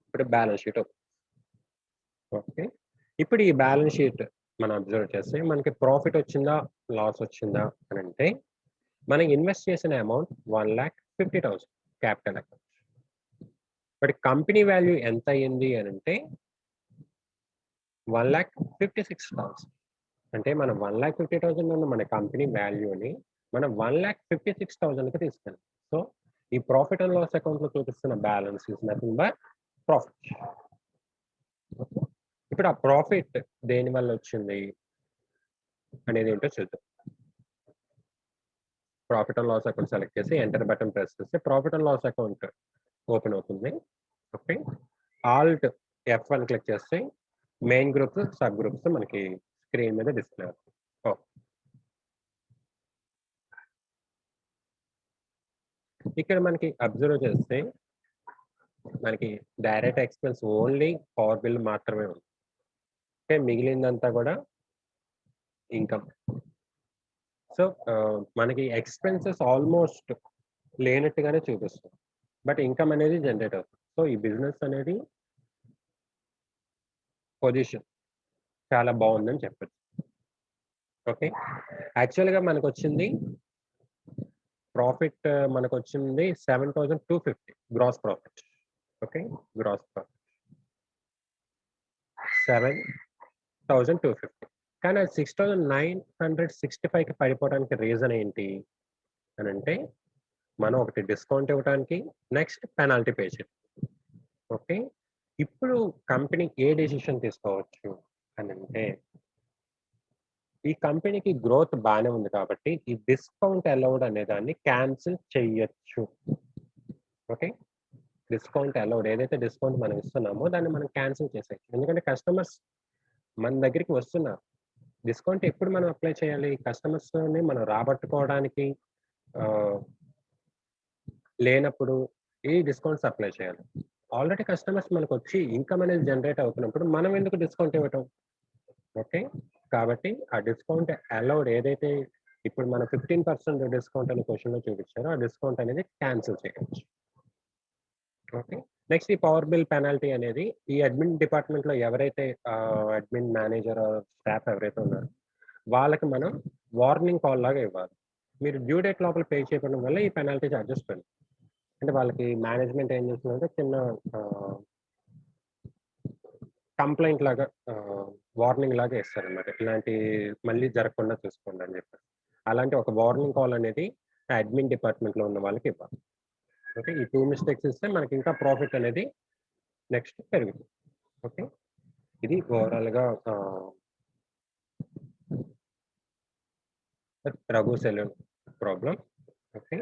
ఇప్పుడు బ్యాలెన్స్ షీట్. ఓకే, ఇప్పుడు ఈ బ్యాలెన్స్ షీట్ మనం అబ్జర్వ్ చేస్తే మనకి ప్రాఫిట్ వచ్చిందా లాస్ వచ్చిందా అని అంటే మనం ఇన్వెస్ట్ చేసిన amount 1,50,000 capital account. But company value ఎంత అయ్యింది అని అంటే 1,56,000. అంటే మనం 1,50,000 ఉన్న మన కంపెనీ వాల్యూని మనం 1,56,000కి తీసుకెళ్ళాం. సో ఈ ప్రాఫిట్ అండ్ లాస్ అకౌంట్లో చూపిస్తున్న balance is nothing but profit. ఇప్పుడు ఆ ప్రాఫిట్ దేని వల్ల వచ్చింది అనేది ఏంటో చూద్దాం. Profit and loss account select చేసి ఎంటర్ బటన్ ప్రెస్ చేస్తే profit and loss account open అవుతుంది. ఓకే, ఆల్ట్ F1 క్లిక్ చేస్తే మెయిన్ గ్రూప్స్ సబ్ గ్రూప్స్ మనకి స్క్రీన్ మీద డిస్ప్లే అవుతుంది. ఇక్కడ మనకి అబ్జర్వ్ చేస్తే మనకి direct expense only power bill మాత్రమే ఉంది. ఓకే, మిగిలిందంతా కూడా ఇన్కమ్. సో మనకి ఎక్స్పెన్సెస్ ఆల్మోస్ట్ లేనట్టుగానే చూపిస్తుంది, బట్ ఇన్కమ్ అనేది జనరేట్ అవుతుంది. సో ఈ బిజినెస్ అనేది పొజిషన్ చాలా బాగుందని చెప్పచ్చు. ఓకే, యాక్చువల్గా మనకు వచ్చింది ప్రాఫిట్, మనకు వచ్చింది 7,250 gross profit. Okay, gross profit 7,250. కానీ అది 6,965కి పడిపోవడానికి రీజన్ ఏంటి అని అంటే మనం ఒకటి డిస్కౌంట్ ఇవ్వడానికి, నెక్స్ట్ పెనాల్టీ పే చేయాలి. ఓకే, ఇప్పుడు కంపెనీ ఏ డెసిషన్ తీసుకోవచ్చు అని అంటే ఈ కంపెనీకి గ్రోత్ బాగానే ఉంది కాబట్టి ఈ డిస్కౌంట్ అలౌడ్ అనే దాన్ని క్యాన్సిల్ చేయొచ్చు. ఓకే, డిస్కౌంట్ అలౌడ్ ఏదైతే డిస్కౌంట్ మనం ఇస్తున్నామో దాన్ని మనం క్యాన్సిల్ చేసేయచ్చు. ఎందుకంటే కస్టమర్స్ మన దగ్గరికి వస్తున్నారు. డిస్కౌంట్ ఎప్పుడు మనం అప్లై చేయాలి? కస్టమర్స్ని మనం రాబట్టుకోవడానికి లేనప్పుడు ఈ డిస్కౌంట్స్ అప్లై చేయాలి. ఆల్రెడీ కస్టమర్స్ మనకు వచ్చి ఇన్కమ్ అనేది జనరేట్ అవుతున్నప్పుడు మనం ఎందుకు డిస్కౌంట్ ఇవ్వటం? ఓకే, కాబట్టి ఆ డిస్కౌంట్ అలౌడ్ ఏదైతే ఇప్పుడు మన 15% డిస్కౌంట్ అనే క్వెషన్‌లో చూపించారు. ఆ డిస్కౌంట్ అనేది క్యాన్సిల్ చేయొచ్చు. ఓకే. నెక్స్ట్ ఈ పవర్ బిల్ పెనాల్టీ అనేది ఈ అడ్మిన్ డిపార్ట్‌మెంట్‌లో ఎవరైతే అడ్మిన్ మేనేజర్ స్టాఫ్ ఎవరైతే ఉన్నారో వాళ్ళకి మనం వార్నింగ్ కాల్ లాగా ఇవ్వాలి. మీరు డ్యూ డేట్ లోపల పే చేయకపోవడం వల్ల ఈ పెనాల్టీ చార్జెస్ పెరుగుతాయి. అంటే వాళ్ళకి మేనేజ్మెంట్ ఏం చేస్తుందంటే చిన్న ఆహ్, కంప్లెయింట్ లాగా వార్నింగ్ లాగా ఇస్తారనమాట. ఇలాంటి మళ్ళీ జరగకుండా చూసుకోండి అని చెప్పి. అలాంటి ఒక వార్నింగ్ కాల్ అనేది అడ్మిన్ డిపార్ట్‌మెంట్‌లో ఉన్న వాళ్ళకి ఇవ్వాలి. ఓకే. ఈ 2 మిస్టేక్స్ ఇస్తే మనకి ఇంకా ప్రాఫిట్ అనేది నెక్స్ట్ పెరుగుతుంది. ఓకే. ఇది ఓవరాల్‌గా రఘు సెలూన్ ప్రాబ్లమ్. ఓకే.